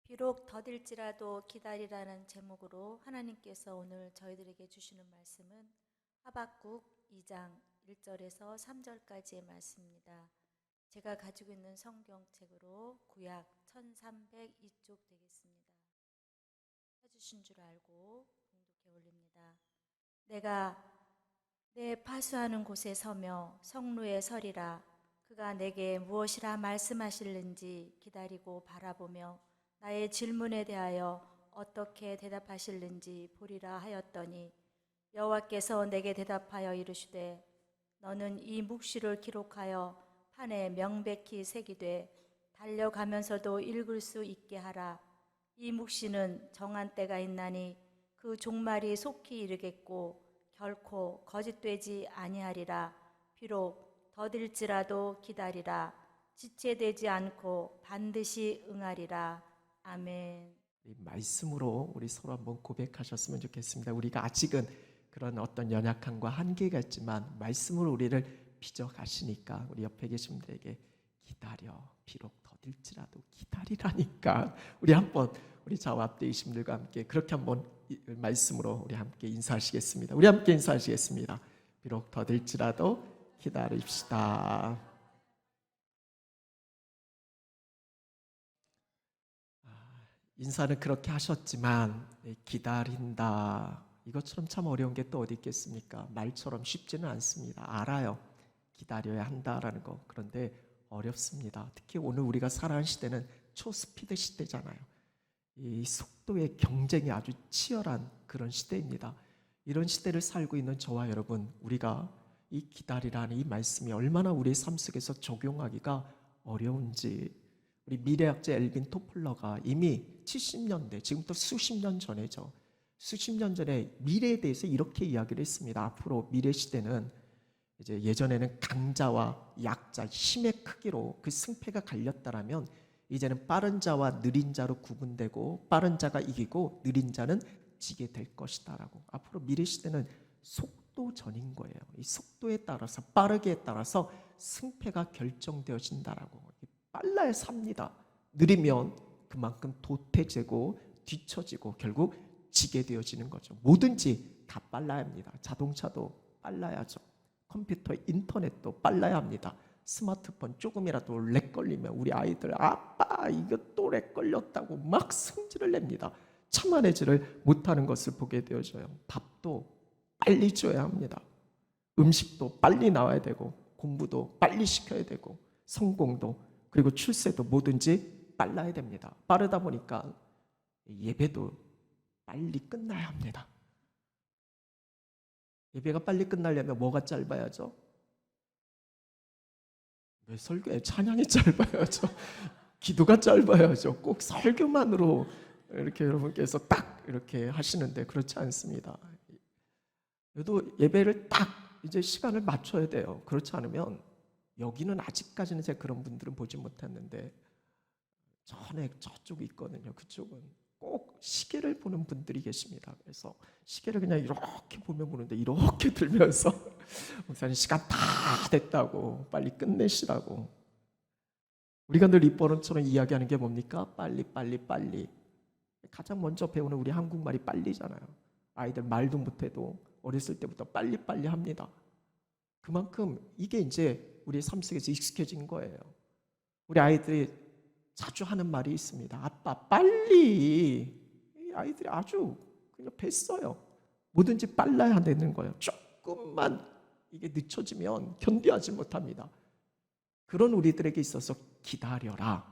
비록 더딜지라도 기다리라는 제목으로 하나님께서 오늘 저희들에게 주시는 말씀은 하박국 2장 1절에서 3절까지의 말씀입니다. 제가 가지고 있는 성경책으로 구약 1302쪽 되겠습니다. 찾으신 줄 알고 봉독해 올립니다. 내가 내 파수하는 곳에 서며 성루에 서리라. 그가 내게 무엇이라 말씀하실는지 기다리고 바라보며 나의 질문에 대하여 어떻게 대답하실는지 보리라 하였더니 여호와께서 내게 대답하여 이르시되 너는 이 묵시를 기록하여 판에 명백히 새기되 달려가면서도 읽을 수 있게 하라. 이 묵시는 정한 때가 있나니 그 종말이 속히 이르겠고 결코 거짓되지 아니하리라. 비록 더딜지라도 기다리라. 지체되지 않고 반드시 응하리라. 아멘. 이 말씀으로 우리 서로 한번 고백하셨으면 좋겠습니다. 우리가 아직은 그런 어떤 연약함과 한계가 있지만 말씀으로 우리를 빚어가시니까 우리 옆에 계신 분들에게 기다려, 비록 더딜지라도 기다리라니까. 우리 한번 우리 좌우 앞에 계신 분들과 함께 그렇게 한번 말씀으로 우리 함께 인사하시겠습니다. 우리 함께 인사하시겠습니다. 비록 더딜지라도 기다립시다. 인사는 그렇게 하셨지만 기다린다, 이것처럼 참 어려운 게 또 어디 있겠습니까? 말처럼 쉽지는 않습니다. 알아요, 기다려야 한다라는 거. 그런데 어렵습니다. 특히 오늘 우리가 살아가는 시대는 초스피드 시대잖아요. 이 속도의 경쟁이 아주 치열한 그런 시대입니다. 이런 시대를 살고 있는 저와 여러분, 우리가 이 기다리라는 이 말씀이 얼마나 우리의 삶 속에서 적용하기가 어려운지, 우리 미래학자 엘빈 토플러가 이미 70년대, 지금부터 수십 년 전에죠. 수십 년 전에 미래에 대해서 이렇게 이야기를 했습니다. 앞으로 미래 시대는 이제 예전에는 강자와 약자, 힘의 크기로 그 승패가 갈렸다라면 이제는 빠른 자와 느린 자로 구분되고 빠른 자가 이기고 느린 자는 지게 될 것이다라고. 앞으로 미래 시대는 속도전인 거예요. 이 속도에 따라서, 빠르기에 따라서 승패가 결정되어진다라고. 빨라야 삽니다. 느리면 그만큼 도태되고 뒤처지고 결국 지게 되어지는 거죠. 뭐든지 다 빨라야 합니다. 자동차도 빨라야죠. 컴퓨터, 인터넷도 빨라야 합니다. 스마트폰 조금이라도 렉 걸리면 우리 아이들 아빠 이거 또 렉 걸렸다고 막 승질을 냅니다. 참아내지를 못하는 것을 보게 되어져요. 밥도 빨리 줘야 합니다. 음식도 빨리 나와야 되고 공부도 빨리 시켜야 되고 성공도, 그리고 출세도 뭐든지 빨라야 됩니다. 빠르다 보니까 예배도 빨리 끝나야 합니다. 예배가 빨리 끝나려면 뭐가 짧아야죠? 왜 설교에 찬양이 짧아야죠? 기도가 짧아야죠. 꼭 설교만으로 이렇게 여러분께서 딱 이렇게 하시는데 그렇지 않습니다. 그래도 예배를 딱 이제 시간을 맞춰야 돼요. 그렇지 않으면, 여기는 아직까지는 제가 그런 분들은 보지 못했는데 전에 저쪽에 있거든요. 그쪽은 꼭 시계를 보는 분들이 계십니다. 그래서 시계를 그냥 이렇게 보면 보는데 이렇게 들면서 목사님 시간 다 됐다고, 빨리 끝내시라고. 우리가 늘 입버릇처럼 이야기하는 게 뭡니까? 빨리 빨리 빨리. 가장 먼저 배우는 우리 한국말이 빨리잖아요. 아이들 말도 못해도 어렸을 때부터 빨리 빨리 합니다. 그만큼 이게 이제 우리의 삶 속에서 익숙해진 거예요. 우리 아이들이 자주 하는 말이 있습니다. 아빠 빨리. 이 아이들이 아주 그냥 뱄어요. 뭐든지 빨라야 되는 거예요. 조금만 이게 늦춰지면 견디하지 못합니다. 그런 우리들에게 있어서 기다려라,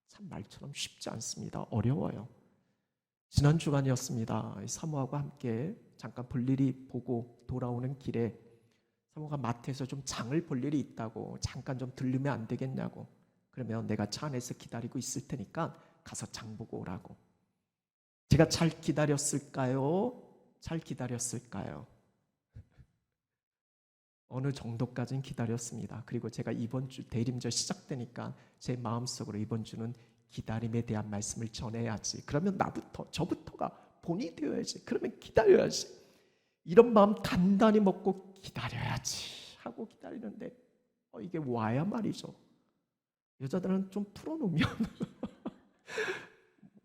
참 말처럼 쉽지 않습니다. 어려워요. 지난 주간이었습니다. 사모하고 함께 잠깐 볼일이 보고 돌아오는 길에 사모가 마트에서 좀 장을 볼 일이 있다고, 잠깐 좀 들르면 안 되겠냐고. 그러면 내가 차 안에서 기다리고 있을 테니까 가서 장 보고 오라고. 제가 잘 기다렸을까요? 잘 기다렸을까요? 어느 정도까지는 기다렸습니다. 그리고 제가 이번 주 대림절 시작되니까 제 마음속으로 이번 주는 기다림에 대한 말씀을 전해야지. 그러면 저부터가 본이 되어야지. 그러면 기다려야지. 이런 마음 단단히 먹고 기다려야지 하고 기다리는데 이게 와야 말이죠. 여자들은 좀 풀어놓으면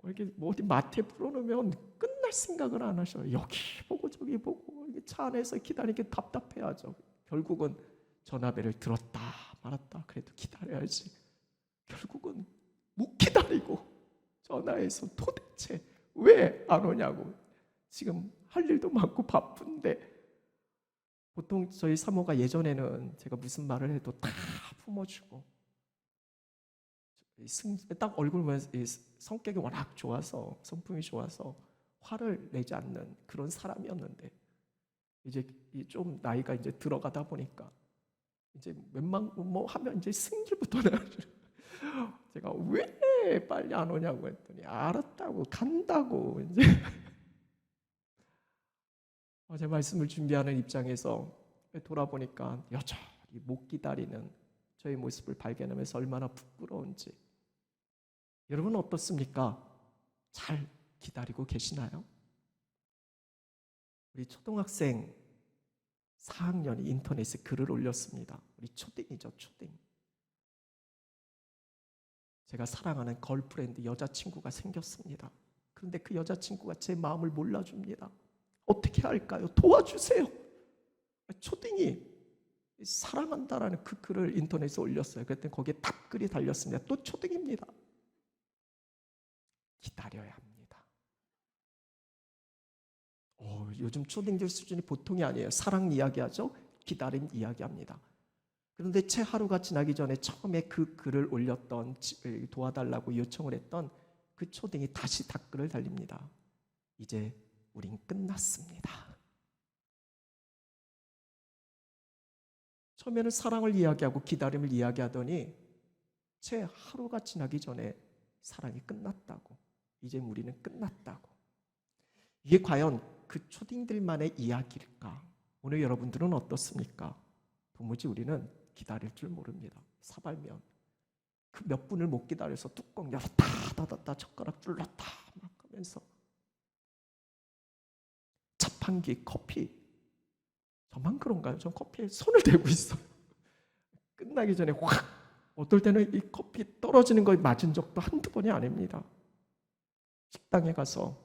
이렇게 뭐 어디 마트에 풀어놓으면 끝날 생각을 안 하셔요. 여기 보고 저기 보고 이게 차 안에서 기다리기 답답해하죠. 결국은 전화벨을 들었다 말았다 그래도 기다려야지. 결국은 못 기다리고 전화해서 도대체 왜 안 오냐고. 지금 할 일도 많고 바쁜데. 보통 저희 사모가 예전에는 제가 무슨 말을 해도 다 품어주고 딱 얼굴 보면 성격이 워낙 좋아서 성품이 좋아서 화를 내지 않는 그런 사람이었는데 이제 좀 나이가 이제 들어가다 보니까 이제 웬만 뭐 하면 이제 승질부터 나죠. 제가 왜 빨리 안 오냐고 했더니 알았다고 간다고 이제 제 말씀을 준비하는 입장에서 돌아보니까 여전히 못 기다리는 저의 모습을 발견하면서 얼마나 부끄러운지. 여러분 어떻습니까? 잘 기다리고 계시나요? 우리 초등학생 4학년이 인터넷에 글을 올렸습니다. 우리 초딩이죠, 초딩. 제가 사랑하는 걸프렌드 여자친구가 생겼습니다. 그런데 그 여자친구가 제 마음을 몰라줍니다. 어떻게 할까요? 도와주세요. 초딩이 사랑한다라는 그 글을 인터넷에 올렸어요. 그랬더니 거기에 답글이 달렸습니다. 또 초딩입니다. 기다려야 합니다. 요즘 초딩들 수준이 보통이 아니에요. 사랑 이야기하죠. 기다림 이야기합니다. 그런데 채 하루가 지나기 전에 처음에 그 글을 올렸던 도와달라고 요청을 했던 그 초딩이 다시 답글을 달립니다. 이제 우린 끝났습니다. 처음에는 사랑을 이야기하고 기다림을 이야기하더니 채 하루가 지나기 전에 사랑이 끝났다고. 이제 우리는 끝났다고. 이게 과연 그 초딩들만의 이야기일까? 오늘 여러분들은 어떻습니까? 도무지 우리는 기다릴 줄 모릅니다. 사발면 그 몇 분을 못 기다려서 뚜껑 열었다 닫았다 젓가락 찔렀다 막 하면서 자판기 커피 저만 그런가요? 전 커피에 손을 대고 있어요. 끝나기 전에 확 어떨 때는 이 커피 떨어지는 걸 맞은 적도 한두 번이 아닙니다. 식당에 가서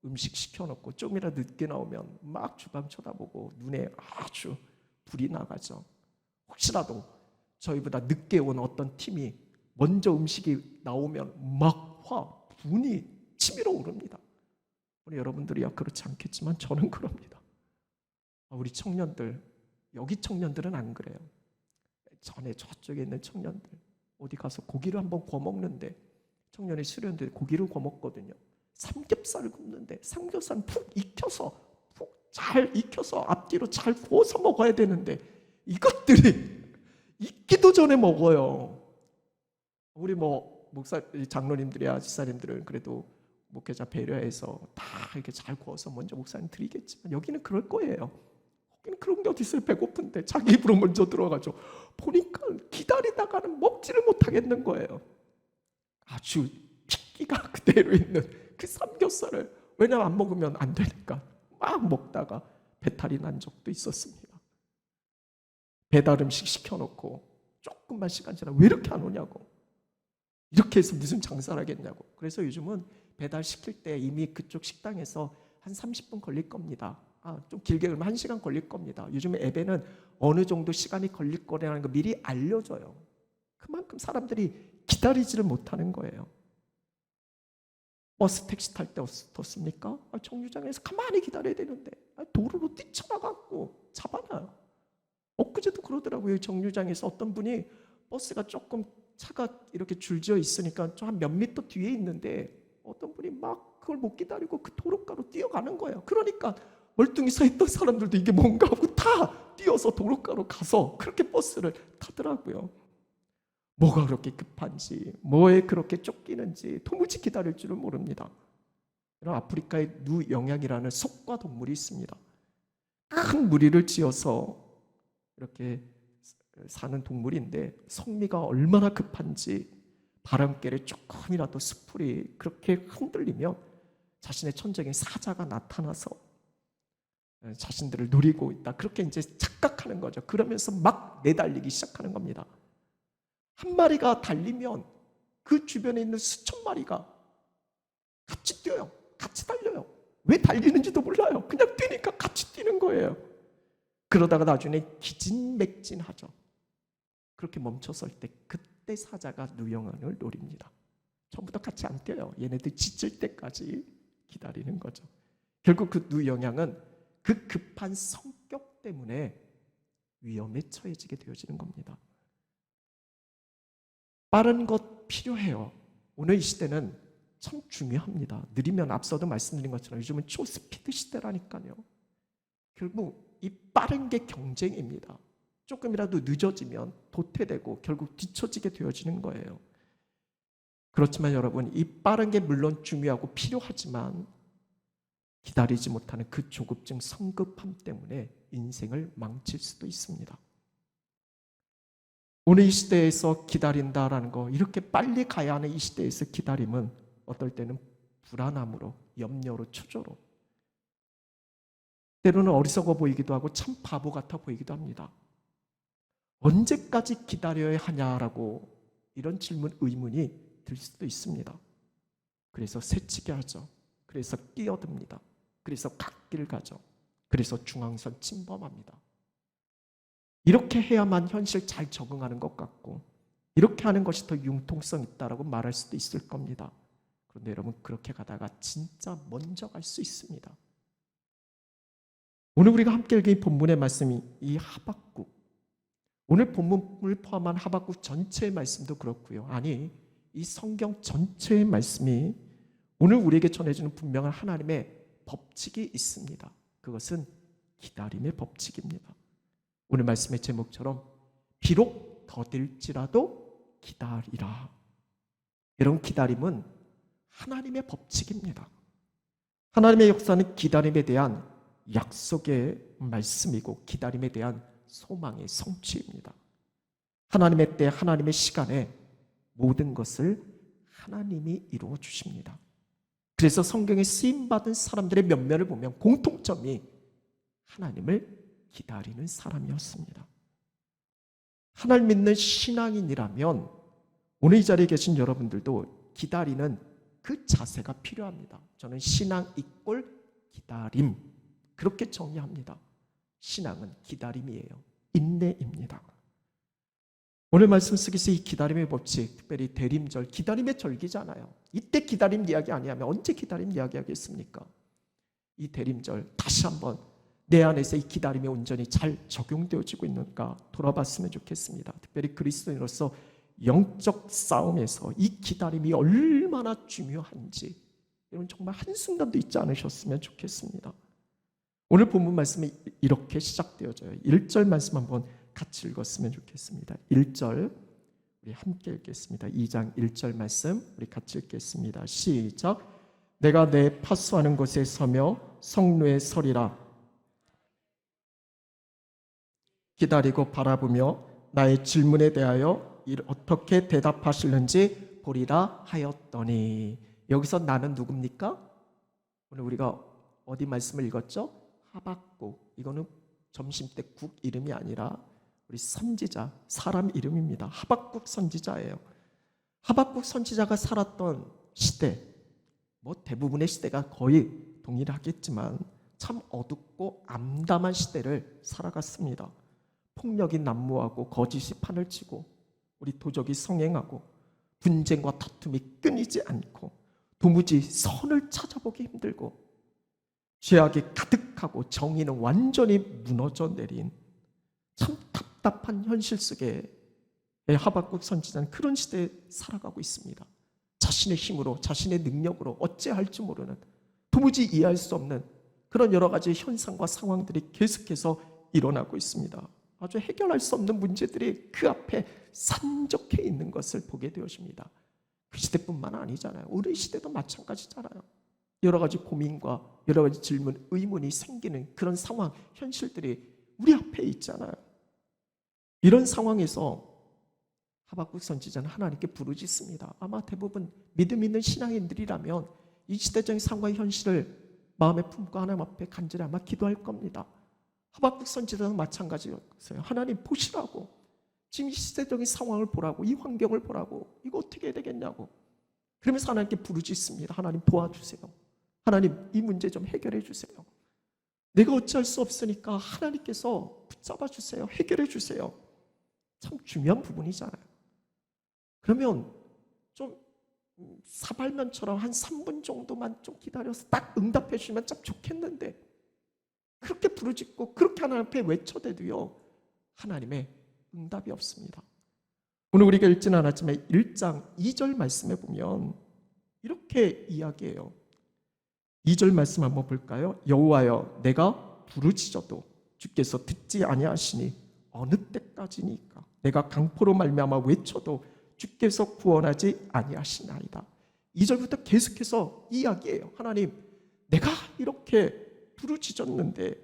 음식 시켜놓고 좀이라도 늦게 나오면 막 주방 쳐다보고 눈에 아주 불이 나가죠. 혹시라도 저희보다 늦게 온 어떤 팀이 먼저 음식이 나오면 막 분이 치밀어 오릅니다. 우리 여러분들이야 그렇지 않겠지만 저는 그럽니다. 우리 청년들, 여기 청년들은 안 그래요. 전에 저쪽에 있는 청년들 어디 가서 고기를 한번 구워 먹는데 청년이 수련대 고기를 구워 먹거든요. 삼겹살을 굽는데 삼겹살은 푹 잘 익혀서 앞뒤로 잘 구워서 먹어야 되는데 이것들이 익기도 전에 먹어요. 우리 목사 장로님들이야 집사님들은 그래도 목회자 배려해서 다 이렇게 잘 구워서 먼저 목사님 드리겠지만 여기는 그럴 거예요. 여기는 그런 게 어디 있어요. 배고픈데 자기 입으로 먼저 들어가죠. 보니까 기다리다가는 먹지를 못하겠는 거예요. 아주 기가 그대로 있는 그 삼겹살을 왜냐면 안 먹으면 안 되니까 막 먹다가 배탈이 난 적도 있었습니다. 배달 음식 시켜놓고 조금만 시간 지나 왜 이렇게 안 오냐고 이렇게 해서 무슨 장사를 하겠냐고. 그래서 요즘은 배달 시킬 때 이미 그쪽 식당에서 한 30분 걸릴 겁니다. 좀 길게 그러면 1시간 걸릴 겁니다. 요즘 앱에는 어느 정도 시간이 걸릴 거라는 거 미리 알려줘요. 그만큼 사람들이 기다리지를 못하는 거예요. 버스 택시 탈 때 어떻습니까? 정류장에서 가만히 기다려야 되는데 도로로 뛰쳐나가고 잡아놔요. 엊그제도 그러더라고요. 정류장에서 어떤 분이 버스가 조금 차가 이렇게 줄지어 있으니까 좀 한 몇 미터 뒤에 있는데 어떤 분이 막 그걸 못 기다리고 그 도로가로 뛰어가는 거예요. 그러니까 멀뚱히 서 있던 사람들도 이게 뭔가 하고 다 뛰어서 도로가로 가서 그렇게 버스를 타더라고요. 뭐가 그렇게 급한지 뭐에 그렇게 쫓기는지 도무지 기다릴 줄은 모릅니다. 아프리카에 누영양이라는 석과 동물이 있습니다. 큰 무리를 지어서 이렇게 사는 동물인데 성미가 얼마나 급한지 바람결에 조금이라도 숯불이 그렇게 흔들리면 자신의 천적인 사자가 나타나서 자신들을 노리고 있다 그렇게 이제 착각하는 거죠. 그러면서 막 내달리기 시작하는 겁니다. 한 마리가 달리면 그 주변에 있는 수천 마리가 같이 뛰어요. 같이 달려요. 왜 달리는지도 몰라요. 그냥 뛰니까 같이 뛰는 거예요. 그러다가 나중에 기진맥진하죠. 그렇게 멈춰설 때 그때 사자가 누영원을 노립니다. 처음부터 같이 안 뛰어요. 얘네들 지칠 때까지 기다리는 거죠. 결국 그 누영양은 그 급한 성격 때문에 위험에 처해지게 되어지는 겁니다. 빠른 것 필요해요. 오늘 이 시대는 참 중요합니다. 느리면 앞서도 말씀드린 것처럼 요즘은 초스피드 시대라니까요. 결국 이 빠른 게 경쟁입니다. 조금이라도 늦어지면 도태되고 결국 뒤처지게 되어지는 거예요. 그렇지만 여러분, 이 빠른 게 물론 중요하고 필요하지만 기다리지 못하는 그 조급증, 성급함 때문에 인생을 망칠 수도 있습니다. 오늘 이 시대에서 기다린다라는 거, 이렇게 빨리 가야 하는 이 시대에서 기다림은 어떨 때는 불안함으로, 염려로, 초조로, 때로는 어리석어 보이기도 하고 참 바보 같아 보이기도 합니다. 언제까지 기다려야 하냐라고 이런 질문, 의문이 들 수도 있습니다. 그래서 새치기 하죠. 그래서 끼어듭니다. 그래서 갓길 가죠. 그래서 중앙선 침범합니다. 이렇게 해야만 현실 잘 적응하는 것 같고 이렇게 하는 것이 더 융통성 있다라고 말할 수도 있을 겁니다. 그런데 여러분, 그렇게 가다가 진짜 먼저 갈 수 있습니다. 오늘 우리가 함께 읽은 본문의 말씀이 이 하박국, 오늘 본문을 포함한 하박국 전체의 말씀도 그렇고요. 아니, 이 성경 전체의 말씀이 오늘 우리에게 전해주는 분명한 하나님의 법칙이 있습니다. 그것은 기다림의 법칙입니다. 오늘 말씀의 제목처럼 비록 더딜지라도 기다리라. 이런 기다림은 하나님의 법칙입니다. 하나님의 역사는 기다림에 대한 약속의 말씀이고 기다림에 대한 소망의 성취입니다. 하나님의 때, 하나님의 시간에 모든 것을 하나님이 이루어 주십니다. 그래서 성경에 쓰임받은 사람들의 면면을 보면 공통점이 하나님을 기다리는 사람이었습니다. 하나님 믿는 신앙인이라면 오늘 이 자리에 계신 여러분들도 기다리는 그 자세가 필요합니다. 저는 신앙 이꼴 기다림, 그렇게 정의합니다. 신앙은 기다림이에요. 인내입니다. 오늘 말씀 속에서 이 기다림의 법칙, 특별히 대림절, 기다림의 절기잖아요. 이때 기다림 이야기 아니하면 언제 기다림 이야기하겠습니까? 이 대림절 다시 한번 내 안에서 이 기다림이 온전히 잘 적용되어지고 있는가 돌아봤으면 좋겠습니다. 특별히 그리스도인으로서 영적 싸움에서 이 기다림이 얼마나 중요한지 여러분 정말 한순간도 잊지 않으셨으면 좋겠습니다. 오늘 본문 말씀이 이렇게 시작되어져요. 1절 말씀 한번 같이 읽었으면 좋겠습니다. 1절 우리 함께 읽겠습니다. 2장 1절 말씀 우리 같이 읽겠습니다. 시작. 내가 내 파수하는 곳에 서며 성루에 서리라. 기다리고 바라보며 나의 질문에 대하여 어떻게 대답하실는지 보리라 하였더니. 여기서 나는 누굽니까? 오늘 우리가 어디 말씀을 읽었죠? 하박국. 이거는 점심때 국 이름이 아니라 우리 선지자, 사람 이름입니다. 하박국 선지자예요. 하박국 선지자가 살았던 시대, 뭐 대부분의 시대가 거의 동일하겠지만 참 어둡고 암담한 시대를 살아갔습니다. 폭력이 난무하고 거짓이 판을 치고 우리 도적이 성행하고 분쟁과 다툼이 끊이지 않고 도무지 선을 찾아보기 힘들고 죄악이 가득하고 정의는 완전히 무너져 내린 참 답답한 현실 속에 하박국 선지자는 그런 시대에 살아가고 있습니다. 자신의 힘으로, 자신의 능력으로 어찌할지 모르는, 도무지 이해할 수 없는 그런 여러 가지 현상과 상황들이 계속해서 일어나고 있습니다. 아주 해결할 수 없는 문제들이 그 앞에 산적해 있는 것을 보게 되어집니다. 그 시대뿐만 아니잖아요. 우리 시대도 마찬가지잖아요. 여러 가지 고민과 여러 가지 질문, 의문이 생기는 그런 상황, 현실들이 우리 앞에 있잖아요. 이런 상황에서 하박국 선지자는 하나님께 부르짖습니다. 아마 대부분 믿음 있는 신앙인들이라면 이 시대적인 상황의 현실을 마음에 품고 하나님 앞에 간절히 아마 기도할 겁니다. 하박국 선지자도 마찬가지였어요. 하나님 보시라고, 지금 이 시대적인 상황을 보라고, 이 환경을 보라고, 이거 어떻게 해야 되겠냐고. 그러면서 하나님께 부르짖습니다. 하나님 도와주세요. 하나님 이 문제 좀 해결해 주세요. 내가 어찌할 수 없으니까 하나님께서 붙잡아 주세요. 해결해 주세요. 참 중요한 부분이잖아요. 그러면 좀 사발면처럼 한 3분 정도만 좀 기다려서 딱 응답해 주시면 참 좋겠는데, 그렇게 부르짖고 그렇게 하나님 앞에 외쳐대도요, 하나님의 응답이 없습니다. 오늘 우리가 읽지는 않았지만 1장 2절 말씀에 보면 이렇게 이야기해요. 2절 말씀 한번 볼까요? 여호와여, 내가 부르짖어도 주께서 듣지 아니하시니 어느 때까지니까? 내가 강포로 말미암아 외쳐도 주께서 구원하지 아니하시나이다. 2절부터 계속해서 이야기해요. 하나님, 내가 이렇게 부르짖었는데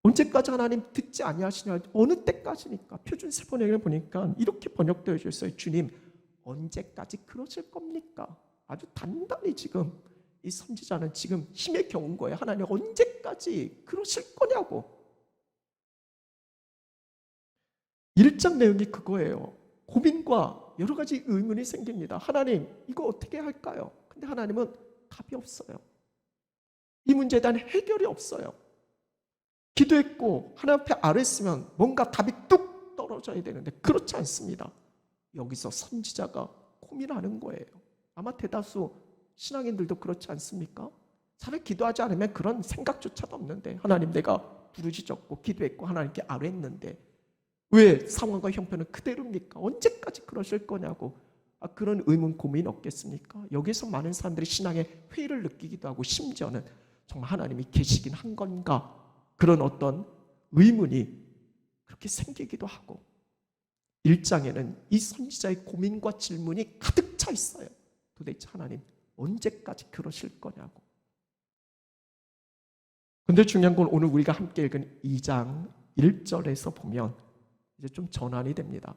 언제까지 하나님 듣지 아니하시냐? 어느 때까지니까? 표준 세번역을 보니까 이렇게 번역되어 있어요. 주님, 언제까지 그러실 겁니까? 아주 단단히 지금 이 선지자는 지금 힘에 겨운 거예요. 하나님, 언제까지 그러실 거냐고. 1장 내용이 그거예요. 고민과 여러 가지 의문이 생깁니다. 하나님, 이거 어떻게 할까요? 근데 하나님은 답이 없어요. 이 문제에 대한 해결이 없어요. 기도했고 하나님 앞에 아뢰었으면 뭔가 답이 뚝 떨어져야 되는데 그렇지 않습니다. 여기서 선지자가 고민하는 거예요. 아마 대다수 신앙인들도 그렇지 않습니까? 차라리 기도하지 않으면 그런 생각조차도 없는데, 하나님, 내가 부르짖었고 기도했고 하나님께 아뢰었는데 왜 상황과 형편은 그대로입니까? 언제까지 그러실 거냐고. 그런 의문 고민 없겠습니까? 여기서 많은 사람들이 신앙의 회의를 느끼기도 하고, 심지어는 정말 하나님이 계시긴 한 건가, 그런 어떤 의문이 그렇게 생기기도 하고, 1장에는 이 선지자의 고민과 질문이 가득 차 있어요. 도대체 하나님, 언제까지 그러실 거냐고. 근데 중요한 건 오늘 우리가 함께 읽은 2장 1절에서 보면 이제 좀 전환이 됩니다.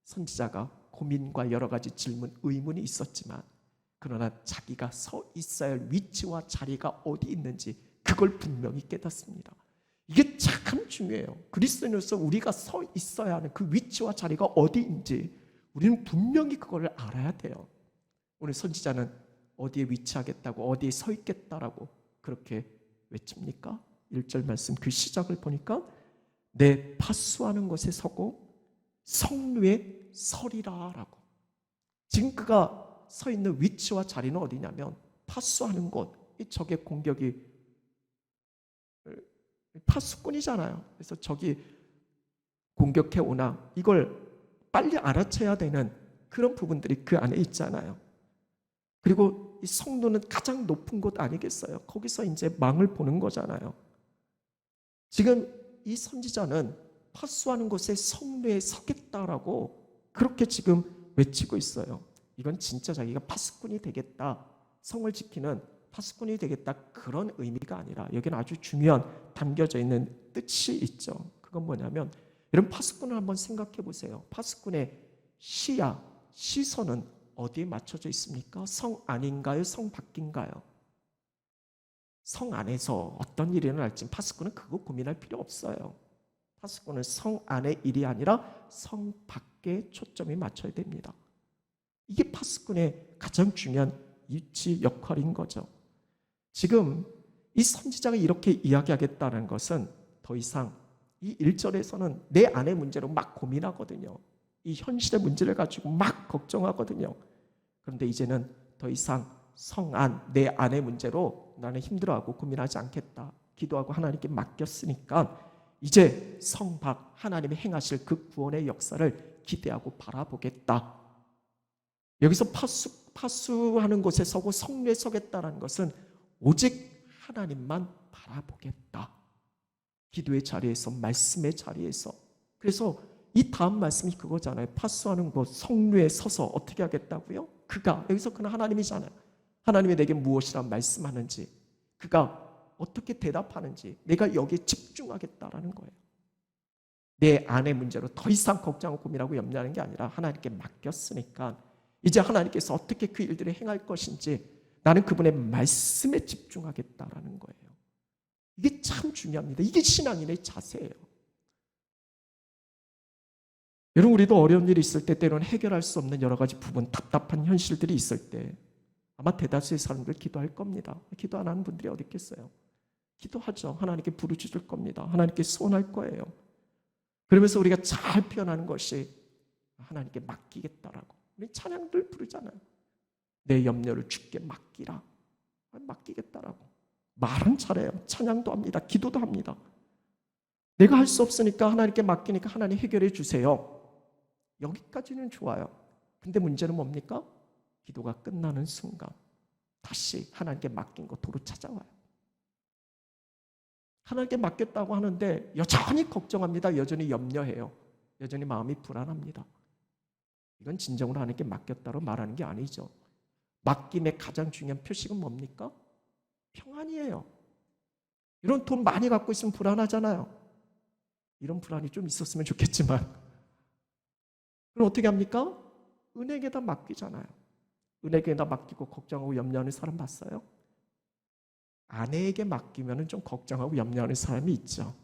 선지자가 고민과 여러 가지 질문, 의문이 있었지만 그러나 자기가 서 있어야 할 위치와 자리가 어디 있는지 그걸 분명히 깨닫습니다. 이게 참 중요해요. 그리스도인으로서 우리가 서 있어야 하는 그 위치와 자리가 어디인지 우리는 분명히 그걸 알아야 돼요. 오늘 선지자는 어디에 위치하겠다고, 어디에 서 있겠다라고 그렇게 외칩니까? 1절 말씀 그 시작을 보니까 내 파수하는 곳에 서고 성루에 서리라 라고. 지금 그가 서 있는 위치와 자리는 어디냐면 파수하는 곳, 이 적의 공격이 파수꾼이잖아요. 그래서 적이 공격해 오나 이걸 빨리 알아채야 되는 그런 부분들이 그 안에 있잖아요. 그리고 이 성도는 가장 높은 곳 아니겠어요? 거기서 이제 망을 보는 거잖아요. 지금 이 선지자는 파수하는 곳에 성루에 서겠다라고 그렇게 지금 외치고 있어요. 이건 진짜 자기가 파수꾼이 되겠다, 성을 지키는 파수꾼이 되겠다, 그런 의미가 아니라 여기는 아주 중요한 담겨져 있는 뜻이 있죠. 그건 뭐냐면, 이런 파수꾼을 한번 생각해 보세요. 파수꾼의 시야, 시선은 어디에 맞춰져 있습니까? 성 안인가요? 성 밖인가요? 성 안에서 어떤 일이 일어날지 파수꾼은 그거 고민할 필요 없어요. 파수꾼은 성 안의 일이 아니라 성 밖에 초점이 맞춰야 됩니다. 이게 파수꾼의 가장 중요한 위치 역할인 거죠. 지금 이 선지자가 이렇게 이야기하겠다는 것은 더 이상 이 1절에서는 내 안의 문제로 막 고민하거든요. 이 현실의 문제를 가지고 막 걱정하거든요. 그런데 이제는 더 이상 성 안, 내 안의 문제로 나는 힘들어하고 고민하지 않겠다. 기도하고 하나님께 맡겼으니까 이제 성 밖 하나님이 행하실 그 구원의 역사를 기대하고 바라보겠다. 여기서 파수하는 곳에 서고 성루에 서겠다는 것은 오직 하나님만 바라보겠다. 기도의 자리에서, 말씀의 자리에서. 그래서 이 다음 말씀이 그거잖아요. 파수하는 곳 성루에 서서 어떻게 하겠다고요? 그가, 여기서 그는 하나님이잖아요. 하나님이 내게 무엇이라 말씀하는지, 그가 어떻게 대답하는지 내가 여기에 집중하겠다라는 거예요. 내 안의 문제로 더 이상 걱정하고 고민하고 염려하는 게 아니라 하나님께 맡겼으니까 이제 하나님께서 어떻게 그 일들을 행할 것인지 나는 그분의 말씀에 집중하겠다라는 거예요. 이게 참 중요합니다. 이게 신앙인의 자세예요. 여러분, 우리도 어려운 일이 있을 때 때로는 해결할 수 없는 여러 가지 부분, 답답한 현실들이 있을 때 아마 대다수의 사람들 기도할 겁니다. 기도 안 하는 분들이 어디 있겠어요? 기도하죠. 하나님께 부르짖을 겁니다. 하나님께 소원할 거예요. 그러면서 우리가 잘 표현하는 것이 하나님께 맡기겠다라고. 우리 찬양들 부르잖아요. 내 염려를 주께 맡기라. 맡기겠다라고. 말은 잘해요. 찬양도 합니다. 기도도 합니다. 내가 할 수 없으니까 하나님께 맡기니까 하나님 해결해 주세요. 여기까지는 좋아요. 근데 문제는 뭡니까? 기도가 끝나는 순간 다시 하나님께 맡긴 거 도로 찾아와요. 하나님께 맡겼다고 하는데 여전히 걱정합니다. 여전히 염려해요. 여전히 마음이 불안합니다. 이건 진정으로 하나님께 맡겼다고 말하는 게 아니죠. 맡김의 가장 중요한 표식은 뭡니까? 평안이에요. 이런 돈 많이 갖고 있으면 불안하잖아요. 이런 불안이 좀 있었으면 좋겠지만 그럼 어떻게 합니까? 은행에다 맡기잖아요. 은행에다 맡기고 걱정하고 염려하는 사람 봤어요? 아내에게 맡기면 좀 걱정하고 염려하는 사람이 있죠.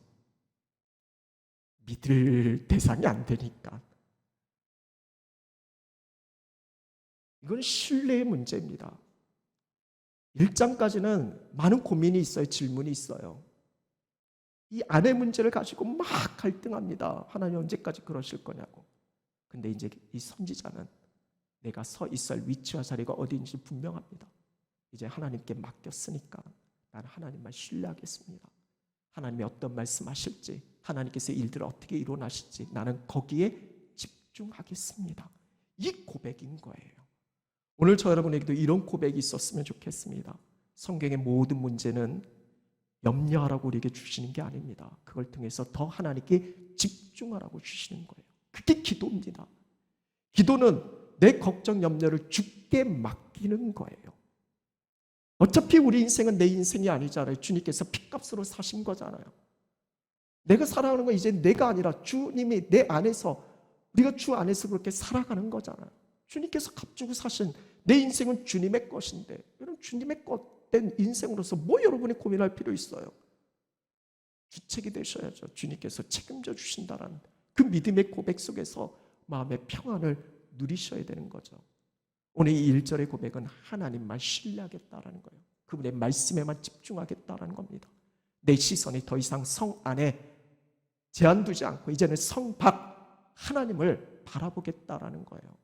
믿을 대상이 안 되니까. 이건 신뢰의 문제입니다. 1장까지는 많은 고민이 있어요. 질문이 있어요. 이 아내 문제를 가지고 막 갈등합니다. 하나님 언제까지 그러실 거냐고. 근데 이제 이 선지자는 내가 서 있을 위치와 자리가 어디인지 분명합니다. 이제 하나님께 맡겼으니까 나는 하나님만 신뢰하겠습니다. 하나님이 어떤 말씀하실지, 하나님께서 일들을 어떻게 이루어나실지 나는 거기에 집중하겠습니다. 이 고백인 거예요. 오늘 저 여러분에게도 이런 고백이 있었으면 좋겠습니다. 성경의 모든 문제는 염려하라고 우리에게 주시는 게 아닙니다. 그걸 통해서 더 하나님께 집중하라고 주시는 거예요. 그게 기도입니다. 기도는 내 걱정 염려를 주께 맡기는 거예요. 어차피 우리 인생은 내 인생이 아니잖아요. 주님께서 핏값으로 사신 거잖아요. 내가 살아가는 건 이제 내가 아니라 주님이 내 안에서, 우리가 주 안에서 그렇게 살아가는 거잖아요. 주님께서 값주고 사신 내 인생은 주님의 것인데, 여러분 주님의 것된 인생으로서 뭐 여러분이 고민할 필요 있어요? 주책이 되셔야죠. 주님께서 책임져 주신다라는 그 믿음의 고백 속에서 마음의 평안을 누리셔야 되는 거죠. 오늘 이 1절의 고백은 하나님만 신뢰하겠다라는 거예요. 그분의 말씀에만 집중하겠다라는 겁니다. 내 시선이 더 이상 성 안에 제한 두지 않고 이제는 성 밖 하나님을 바라보겠다라는 거예요.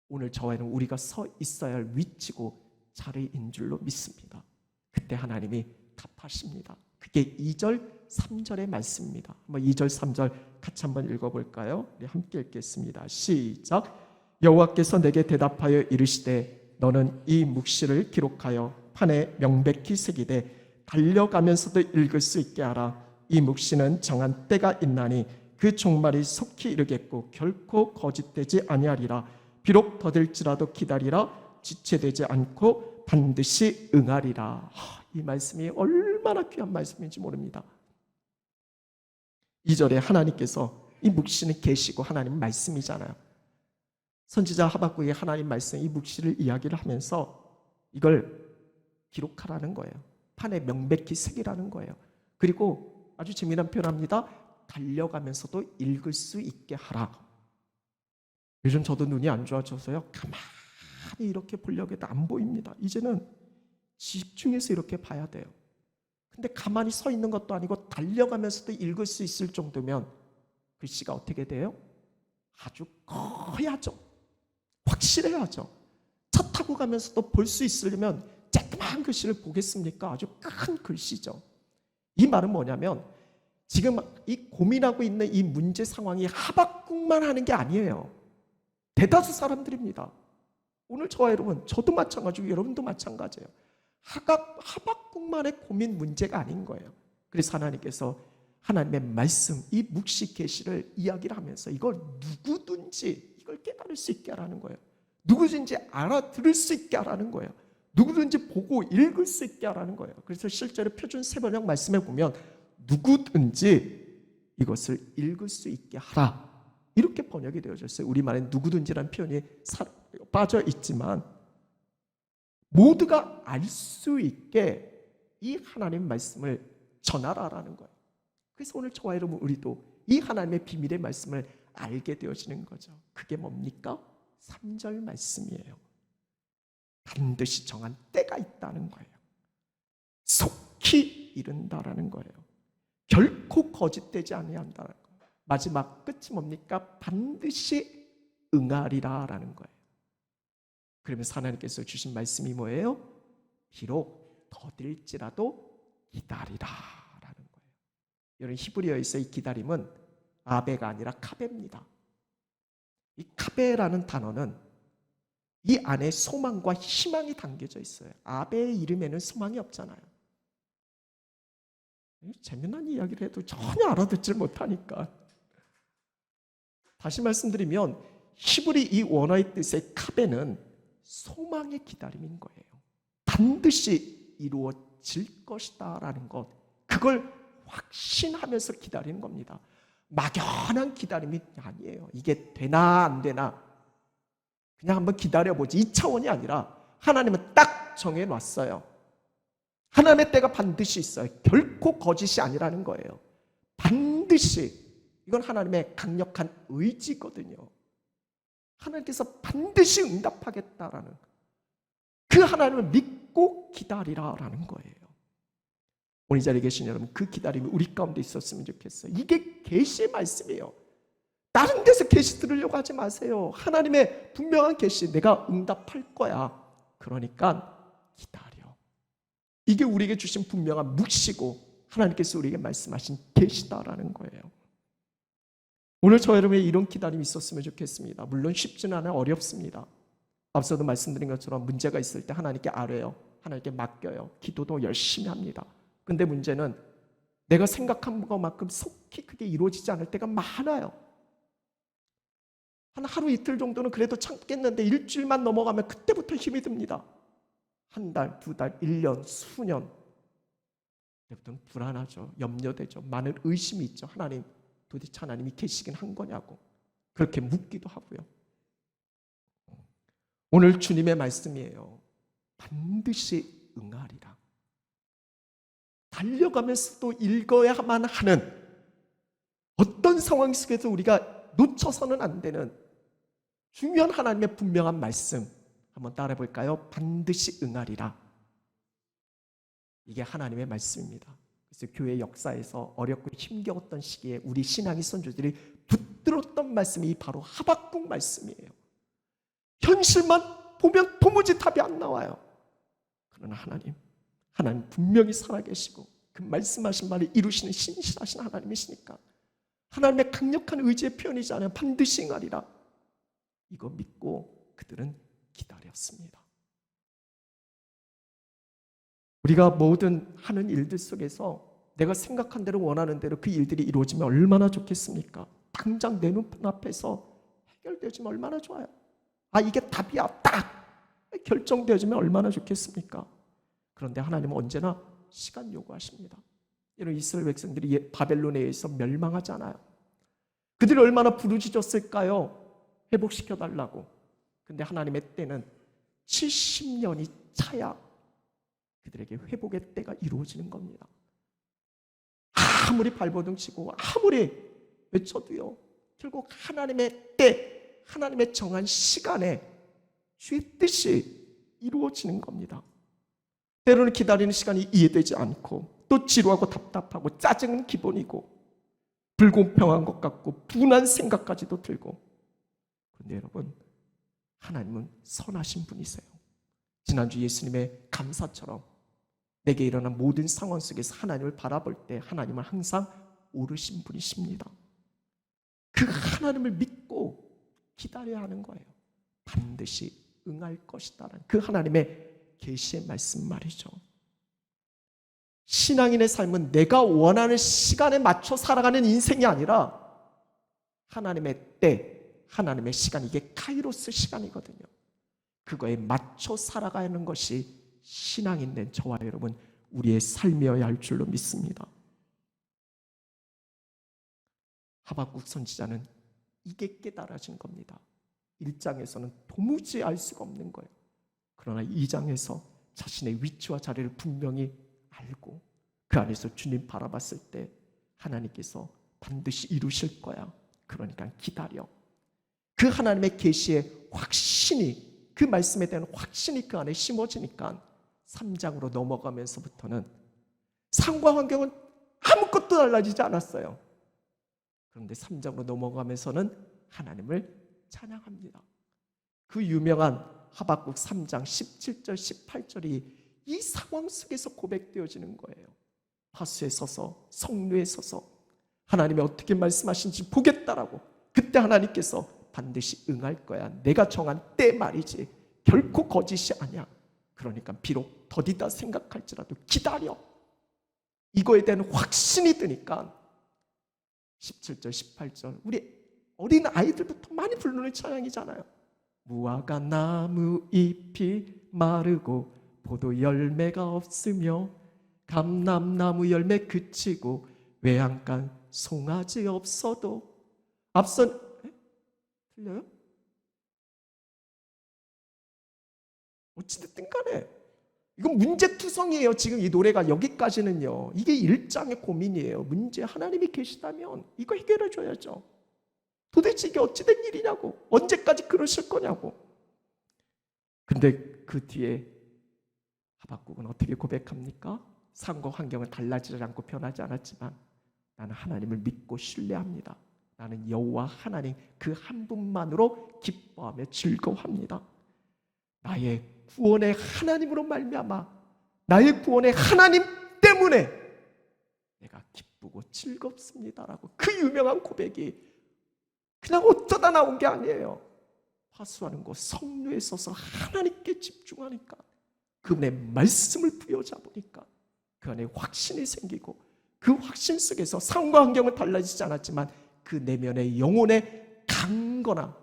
오늘 저와는 우리가 서 있어야 할 위치고 자리인 줄로 믿습니다. 그때 하나님이 답하십니다. 그게 2절, 3절의 말씀입니다. 한번 2절, 3절 같이 한번 읽어볼까요? 우리 함께 읽겠습니다. 시작. 여호와께서 내게 대답하여 이르시되 너는 이 묵시를 기록하여 판에 명백히 새기되 달려가면서도 읽을 수 있게 하라. 이 묵시는 정한 때가 있나니 그 종말이 속히 이르겠고 결코 거짓되지 아니하리라. 비록 더딜지라도 기다리라. 지체되지 않고 반드시 응하리라. 이 말씀이 얼마나 귀한 말씀인지 모릅니다. 2절에 하나님께서 이 묵시는 계시고 하나님 말씀이잖아요. 선지자 하박국이 하나님 말씀 이 묵시를 이야기를 하면서 이걸 기록하라는 거예요. 판에 명백히 새기라는 거예요. 그리고 아주 재미난 표현합니다. 달려가면서도 읽을 수 있게 하라. 요즘 저도 눈이 안 좋아져서요. 가만히 이렇게 보려고 해도 안 보입니다. 이제는 집중해서 이렇게 봐야 돼요. 근데 가만히 서 있는 것도 아니고 달려가면서도 읽을 수 있을 정도면 글씨가 어떻게 돼요? 아주 커야죠. 확실해야죠. 차 타고 가면서도 볼 수 있으려면 쬐끄만 글씨를 보겠습니까? 아주 큰 글씨죠. 이 말은 뭐냐면 지금 이 고민하고 있는 이 문제 상황이 하박국만 하는 게 아니에요. 대다수 사람들입니다. 오늘 저와 여러분, 저도 마찬가지고 여러분도 마찬가지예요. 하박국만의 고민 문제가 아닌 거예요. 그래서 하나님께서 하나님의 말씀, 이 묵시 계시를 이야기를 하면서 이걸 누구든지 이걸 깨달을 수 있게 하라는 거예요. 누구든지 알아들을 수 있게 하라는 거예요. 누구든지 보고 읽을 수 있게 하라는 거예요. 그래서 실제로 표준 세번역 말씀에 보면 누구든지 이것을 읽을 수 있게 하라. 이렇게 번역이 되어졌어요. 우리말에 누구든지라는 표현이 빠져 있지만 모두가 알 수 있게 이 하나님 말씀을 전하라라는 거예요. 그래서 오늘 저와 여러분 우리도 이 하나님의 비밀의 말씀을 알게 되어지는 거죠. 그게 뭡니까? 3절 말씀이에요. 반드시 정한 때가 있다는 거예요. 속히 이른다라는 거예요. 결코 거짓되지 아니한다는 거예요. 마지막 끝이 뭡니까? 반드시 응하리라라는 거예요. 그러면서 하나님께서 주신 말씀이 뭐예요? 비록 더딜지라도 기다리라라는 거예요. 여러분, 히브리어에서 이 기다림은 아베가 아니라 카베입니다. 이 카베라는 단어는 이 안에 소망과 희망이 담겨져 있어요. 아베의 이름에는 소망이 없잖아요. 재미난 이야기를 해도 전혀 알아듣질 못하니까. 다시 말씀드리면 히브리 이 원어의 뜻의 카베는 소망의 기다림인 거예요. 반드시 이루어질 것이다 라는 것, 그걸 확신하면서 기다리는 겁니다. 막연한 기다림이 아니에요. 이게 되나 안 되나 그냥 한번 기다려보지, 이 차원이 아니라 하나님은 딱 정해놨어요. 하나님의 때가 반드시 있어요. 결코 거짓이 아니라는 거예요. 반드시. 이건 하나님의 강력한 의지거든요. 하나님께서 반드시 응답하겠다라는, 그 하나님을 믿고 기다리라라는 거예요. 오늘 이 자리에 계신 여러분, 그 기다림이 우리 가운데 있었으면 좋겠어요. 이게 계시의 말씀이에요. 다른 데서 계시 들으려고 하지 마세요. 하나님의 분명한 계시, 내가 응답할 거야. 그러니까 기다려. 이게 우리에게 주신 분명한 묵시고 하나님께서 우리에게 말씀하신 계시다라는 거예요. 오늘 저 여러분의 이런 기다림이 있었으면 좋겠습니다. 물론 쉽지는 않아요. 어렵습니다. 앞서도 말씀드린 것처럼 문제가 있을 때 하나님께 아뢰요. 하나님께 맡겨요. 기도도 열심히 합니다. 근데 문제는 내가 생각한 것만큼 속히 그게 이루어지지 않을 때가 많아요. 한 하루 이틀 정도는 그래도 참겠는데 일주일만 넘어가면 그때부터 힘이 듭니다. 한 달, 두 달, 1년, 수년. 그때부터는 불안하죠. 염려되죠. 많은 의심이 있죠. 하나님, 도대체 하나님이 계시긴 한 거냐고. 그렇게 묻기도 하고요. 오늘 주님의 말씀이에요. 반드시 응하리라. 달려가면서도 읽어야만 하는, 어떤 상황 속에서 우리가 놓쳐서는 안 되는 중요한 하나님의 분명한 말씀, 한번 따라해 볼까요? 반드시 응하리라. 이게 하나님의 말씀입니다. 그래서 교회 역사에서 어렵고 힘겨웠던 시기에 우리 신앙의 선조들이 붙들었던 말씀이 바로 하박국 말씀이에요. 현실만 보면 도무지 답이 안 나와요. 그러나 하나님 분명히 살아계시고 그 말씀하신 말을 이루시는 신실하신 하나님이시니까 하나님의 강력한 의지의 표현이잖아요. 반드시 응하리라. 이거 믿고 그들은 기다렸습니다. 우리가 모든 하는 일들 속에서 내가 생각한 대로 원하는 대로 그 일들이 이루어지면 얼마나 좋겠습니까? 당장 내 눈앞에서 해결되어지면 얼마나 좋아요. 아, 이게 답이야, 딱 결정되어지면 얼마나 좋겠습니까? 그런데 하나님은 언제나 시간 요구하십니다. 이런 이스라엘 백성들이 바벨론에 의해서 멸망하지 않아요. 그들이 얼마나 부르짖었을까요? 회복시켜달라고. 근데 하나님의 때는 70년이 차야 그들에게 회복의 때가 이루어지는 겁니다. 아무리 발버둥 치고 아무리 외쳐도요, 결국 하나님의 때, 하나님의 정한 시간에 주의 뜻이 이루어지는 겁니다. 때로는 기다리는 시간이 이해되지 않고 또 지루하고 답답하고 짜증은 기본이고 불공평한 것 같고 분한 생각까지도 들고, 그런데 여러분, 하나님은 선하신 분이세요. 지난주 예수님의 감사처럼 내게 일어난 모든 상황 속에서 하나님을 바라볼 때 하나님은 항상 오르신 분이십니다. 그 하나님을 믿고 기다려야 하는 거예요. 반드시 응할 것이다라는 그 하나님의 계시의 말씀 말이죠. 신앙인의 삶은 내가 원하는 시간에 맞춰 살아가는 인생이 아니라 하나님의 때, 하나님의 시간, 이게 카이로스 시간이거든요. 그거에 맞춰 살아가는 것이 신앙인 된 저와 여러분, 우리의 삶이어야 할 줄로 믿습니다. 하박국 선지자는 이게 깨달아진 겁니다. 1장에서는 도무지 알 수가 없는 거예요. 그러나 2장에서 자신의 위치와 자리를 분명히 알고 그 안에서 주님 바라봤을 때 하나님께서 반드시 이루실 거야, 그러니까 기다려. 그 하나님의 계시의 확신이, 그 말씀에 대한 확신이 그 안에 심어지니까 3장으로 넘어가면서부터는 상황과 환경은 아무것도 달라지지 않았어요. 그런데 3장으로 넘어가면서는 하나님을 찬양합니다. 그 유명한 하박국 3장 17절 18절이 이 상황 속에서 고백되어지는 거예요. 파수에 서서 성루에 서서 하나님이 어떻게 말씀하신지 보겠다라고. 그때 하나님께서 반드시 응할 거야. 내가 정한 때 말이지 결코 거짓이 아니야. 그러니까 비록 더디다 생각할지라도 기다려. 이거에 대한 확신이 드니까 17절 18절 우리 어린 아이들부터 많이 부르는 찬양이잖아요. 무화과 나무 잎이 마르고 포도 열매가 없으며 감람나무 열매 그치고 외양간 송아지 없어도 앞선 틀려요? 어찌됐든 간에 이건 문제투성이에요. 지금 이 노래가 여기까지는요. 이게 일장의 고민이에요. 문제 하나님이 계시다면 이거 해결해 줘야죠. 도대체 이게 어찌된 일이냐고. 언제까지 그러실 거냐고. 근데 그 뒤에 하박국은 어떻게 고백합니까? 상황과 환경은 달라지지 않고 변하지 않았지만 나는 하나님을 믿고 신뢰합니다. 나는 여호와 하나님 그 한 분만으로 기뻐하며 즐거워합니다. 나의 구원의 하나님으로 말미암아 나의 구원의 하나님 때문에 내가 기쁘고 즐겁습니다라고 그 유명한 고백이 그냥 어쩌다 나온 게 아니에요. 파수하는 곳 성루에 서서 하나님께 집중하니까 그분의 말씀을 부여잡으니까 그 안에 확신이 생기고 그 확신 속에서 상황과 환경은 달라지지 않았지만 그 내면의 영혼의 강건함,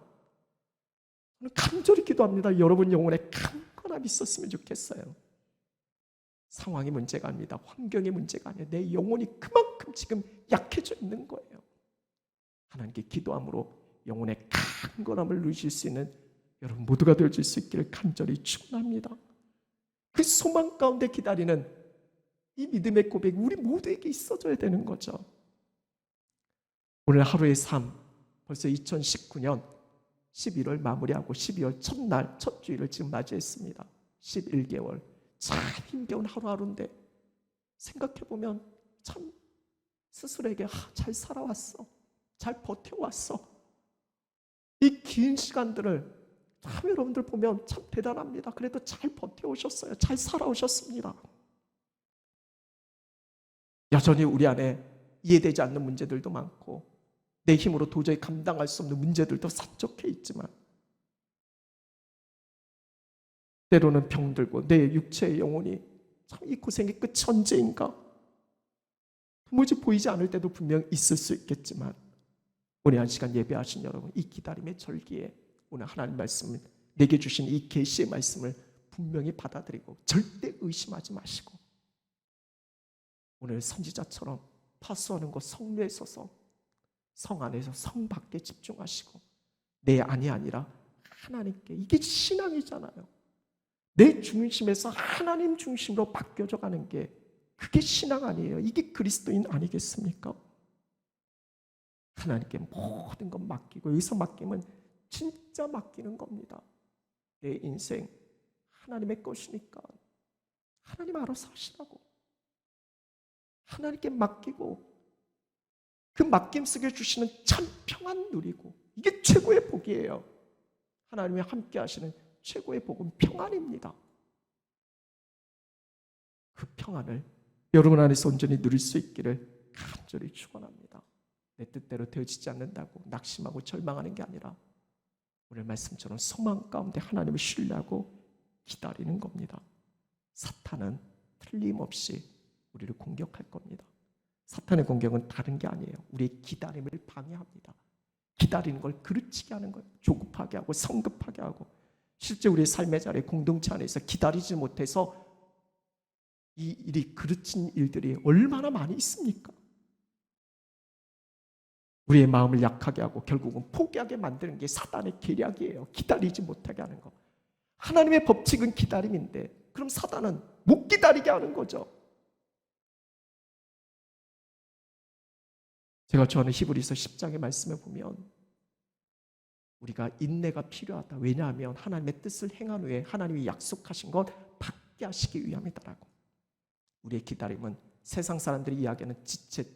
간절히 기도합니다. 여러분 영혼에 강건함이 있었으면 좋겠어요. 상황이 문제가 아닙니다. 환경이 문제가 아니에요. 내 영혼이 그만큼 지금 약해져 있는 거예요. 하나님께 기도함으로 영혼의 강건함을 누리실 수 있는 여러분 모두가 되어질 수 있기를 간절히 축원합니다. 그 소망 가운데 기다리는 이 믿음의 고백이 우리 모두에게 있어져야 되는 거죠. 오늘 하루의 삶, 벌써 2019년 11월 마무리하고 12월 첫날, 첫 주일을 지금 맞이했습니다. 11개월. 참 힘겨운 하루하루인데 생각해보면 참 스스로에게 잘 살아왔어. 잘 버텨왔어. 이 긴 시간들을 참 여러분들 보면 참 대단합니다. 그래도 잘 버텨오셨어요. 잘 살아오셨습니다. 여전히 우리 안에 이해되지 않는 문제들도 많고 내 힘으로 도저히 감당할 수 없는 문제들도 산적해 있지만 때로는 병들고 내 육체의 영혼이 참 이 고생의 끝이 언제인가 도무지 보이지 않을 때도 분명 있을 수 있겠지만 오늘 한 시간 예배하신 여러분 이 기다림의 절기에 오늘 하나님 말씀을 내게 주신 이 계시의 말씀을 분명히 받아들이고 절대 의심하지 마시고 오늘 선지자처럼 파수하는 곳 성루에 서서 성 안에서 성 밖에 집중하시고 내 안이 아니라 하나님께 이게 신앙이잖아요. 내 중심에서 하나님 중심으로 바뀌어져 가는 게 그게 신앙 아니에요. 이게 그리스도인 아니겠습니까? 하나님께 모든 것 맡기고 여기서 맡기면 진짜 맡기는 겁니다. 내 인생 하나님의 것이니까 하나님 알아서 하시라고 하나님께 맡기고 그 맡김 속에 주시는 참 평안 누리고 이게 최고의 복이에요. 하나님이 함께 하시는 최고의 복은 평안입니다. 그 평안을 여러분 안에서 온전히 누릴 수 있기를 간절히 축원합니다. 내 뜻대로 되어지지 않는다고 낙심하고 절망하는 게 아니라 오늘 말씀처럼 소망 가운데 하나님을 신뢰하고 기다리는 겁니다. 사탄은 틀림없이 우리를 공격할 겁니다. 사탄의 공격은 다른 게 아니에요. 우리의 기다림을 방해합니다. 기다리는 걸 그르치게 하는 거예요. 조급하게 하고 성급하게 하고 실제 우리의 삶의 자리에 공동체 안에서 기다리지 못해서 이 일이 그르친 일들이 얼마나 많이 있습니까? 우리의 마음을 약하게 하고 결국은 포기하게 만드는 게 사단의 계략이에요. 기다리지 못하게 하는 거. 하나님의 법칙은 기다림인데 그럼 사단은 못 기다리게 하는 거죠. 제가 좋아하는 히브리서 10장의 말씀에 보면 우리가 인내가 필요하다. 왜냐하면 하나님의 뜻을 행한 후에 하나님이 약속하신 것 받게 하시기 위함이다라고. 우리의 기다림은 세상 사람들이 이야기하는 지체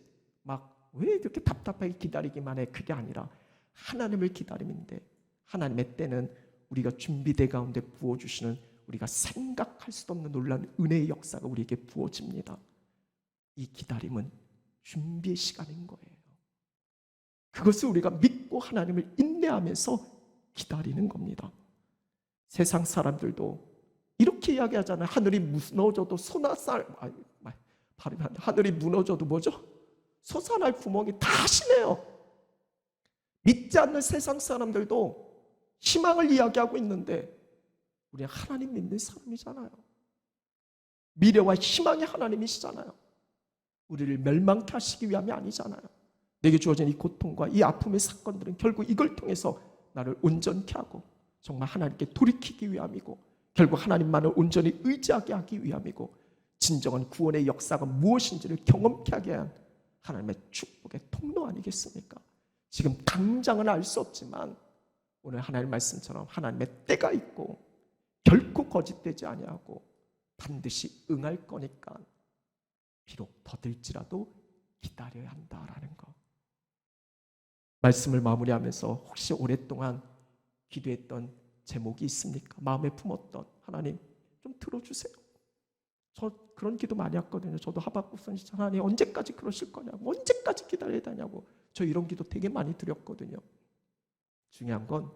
막 왜 이렇게 답답하게 기다리기만 해, 그게 아니라 하나님을 기다림인데, 하나님의 때는 우리가 준비된 가운데 부어주시는, 우리가 생각할 수도 없는 놀라운 은혜의 역사가 우리에게 부어집니다. 이 기다림은 준비의 시간인 거예요. 그것을 우리가 믿고 하나님을 인내하면서 기다리는 겁니다. 세상 사람들도 이렇게 이야기하잖아요. 하늘이 무너져도 소나살, 하늘이 무너져도 뭐죠? 솟아날 구멍이 다 하시네요. 믿지 않는 세상 사람들도 희망을 이야기하고 있는데 우리는 하나님 믿는 사람이잖아요. 미래와 희망의 하나님이시잖아요. 우리를 멸망케 하시기 위함이 아니잖아요. 내게 주어진 이 고통과 이 아픔의 사건들은 결국 이걸 통해서 나를 온전케 하고 정말 하나님께 돌이키기 위함이고, 결국 하나님만을 온전히 의지하게 하기 위함이고, 진정한 구원의 역사가 무엇인지를 경험케 하게 한 하나님의 축복의 통로 아니겠습니까? 지금 당장은 알 수 없지만 오늘 하나님 말씀처럼 하나님의 때가 있고 결코 거짓되지 아니하고 반드시 응할 거니까 비록 더딜지라도 기다려야 한다라는 거. 말씀을 마무리하면서 혹시 오랫동안 기도했던 제목이 있습니까? 마음에 품었던, 하나님 좀 들어주세요. 저 그런 기도 많이 했거든요. 저도 하박국 선지자, 하나님 언제까지 그러실 거냐고, 언제까지 기다려야 되냐고, 저 이런 기도 되게 많이 드렸거든요. 중요한 건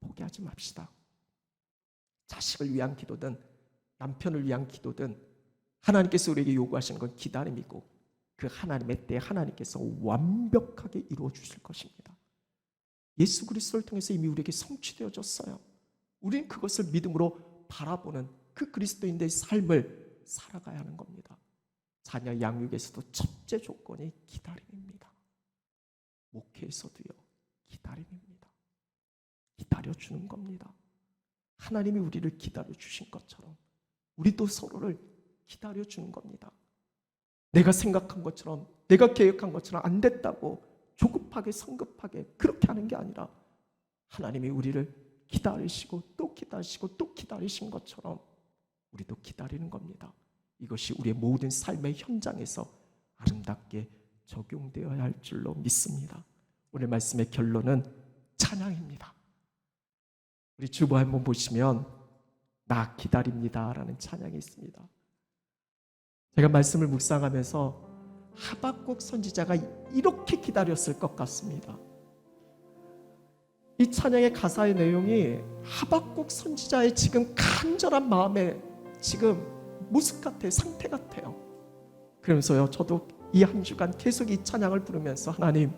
포기하지 맙시다. 자식을 위한 기도든 남편을 위한 기도든 하나님께서 우리에게 요구하시는 건 기다림이고, 그 하나님의 때에 하나님께서 완벽하게 이루어 주실 것입니다. 예수 그리스도를 통해서 이미 우리에게 성취되어졌어요. 우리는 그것을 믿음으로 바라보는 그 그리스도인의 삶을 살아가야 하는 겁니다. 자녀 양육에서도 첫째 조건이 기다림입니다. 목회에서도요, 기다림입니다. 기다려주는 겁니다. 하나님이 우리를 기다려주신 것처럼 우리도 서로를 기다려주는 겁니다. 내가 생각한 것처럼, 내가 계획한 것처럼 안 됐다고 조급하게 성급하게 그렇게 하는 게 아니라, 하나님이 우리를 기다리시고 또 기다리시고 또 기다리신 것처럼 우리도 기다리는 겁니다. 이것이 우리의 모든 삶의 현장에서 아름답게 적용되어야 할 줄로 믿습니다. 오늘 말씀의 결론은 찬양입니다. 우리 주보 한번 보시면 나 기다립니다 라는 찬양이 있습니다. 제가 말씀을 묵상하면서 하박국 선지자가 이렇게 기다렸을 것 같습니다. 이 찬양의 가사의 내용이 하박국 선지자의 지금 간절한 마음의 지금 모습 같아요. 상태 같아요. 그러면서요, 저도 이 한 주간 계속 이 찬양을 부르면서, 하나님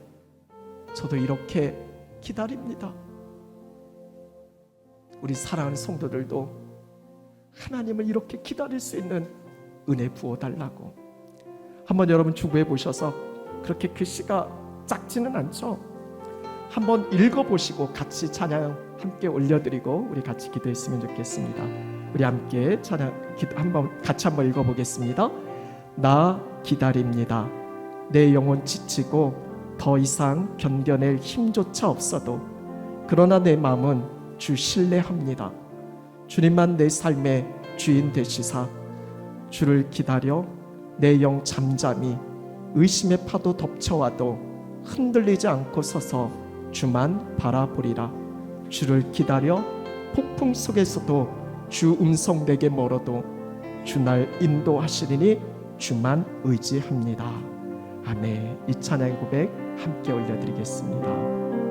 저도 이렇게 기다립니다. 우리 사랑하는 성도들도 하나님을 이렇게 기다릴 수 있는 은혜 부어달라고. 한번 여러분 주부해 보셔서, 그렇게 글씨가 작지는 않죠? 한번 읽어보시고 같이 찬양 함께 올려드리고 우리 같이 기도했으면 좋겠습니다. 우리 함께 찬양 같이 한번 읽어보겠습니다. 나 기다립니다. 내 영혼 지치고 더 이상 견뎌낼 힘조차 없어도, 그러나 내 마음은 주 신뢰합니다. 주님만 내 삶의 주인 되시사, 주를 기다려 내 영 잠잠히 의심의 파도 덮쳐와도 흔들리지 않고 서서 주만 바라보리라. 주를 기다려 폭풍 속에서도 주 음성 내게 멀어도 주 날 인도하시리니 주만 의지합니다. 아멘. 이 찬양의 고백 함께 올려드리겠습니다.